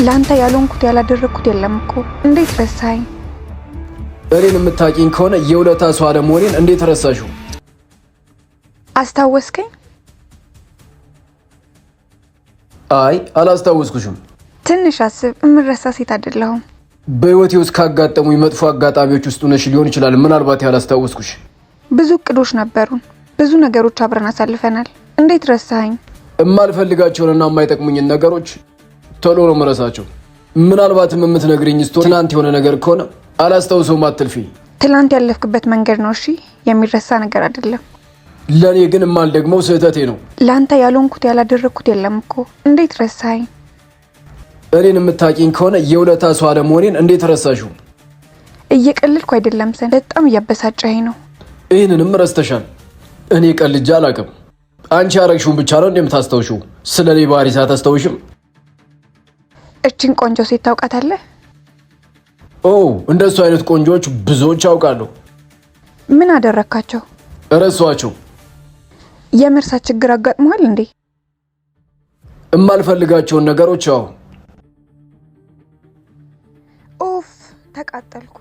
ላንተ ያልሆንኩት ያላደረኩት የለም እኮ እንዴት ረሳኸኝ? እኔን የምታውቂኝ ከሆነ የውለታ ሰው አለመሆኔን እንዴት ረሳሽው? አስታወስከኝ? አይ አላስታወስኩሽም። ትንሽ አስብ፣ እምረሳ ሴት አይደለሁም። በህይወቴ ውስጥ ካጋጠሙኝ መጥፎ አጋጣሚዎች ውስጥ ነሽ ሊሆን ይችላል ምናልባት ያላስታወስኩሽ። ብዙ እቅዶች ነበሩን፣ ብዙ ነገሮች አብረን አሳልፈናል። እንዴት ረሳኸኝ? የማልፈልጋቸውንና የማይጠቅሙኝን ነገሮች ቶሎ ነው የምረሳቸው። ምናልባትም የምትነግሪኝ ትናንት የሆነ ነገር ከሆነ አላስታውሰውም አትልፊ። ትናንት ያለፍክበት መንገድ ነው እሺ፣ የሚረሳ ነገር አይደለም። ለኔ ግን የማልደግመው ስህተቴ ነው። ላንተ ያልሆንኩት ያላደረኩት የለም እኮ እንዴት ረሳኸኝ? እኔን የምታውቂኝ ከሆነ የውለታ ሰው አለመሆኔን እንዴት ረሳሽው? እየቀለድኩ አይደለም ሰን፣ በጣም እያበሳጨኸኝ ነው። ይህንንም ረስተሻል። እኔ ቀልጄ አላውቅም። አንቺ ያረግሽውን ብቻ ነው እንደምታስታውሽው። ስለኔ ባህሪ ሳታስታውሽም። እቺን ቆንጆ ሴት ታውቃታለህ? ኦ እንደሱ አይነት ቆንጆዎች ብዙዎች አውቃለሁ። ምን አደረካቸው? ረሷቸው። የመርሳት ችግር አጋጥሟል እንዴ? የማልፈልጋቸውን ነገሮች። አዎ። ኦፍ ተቃጠልኩ።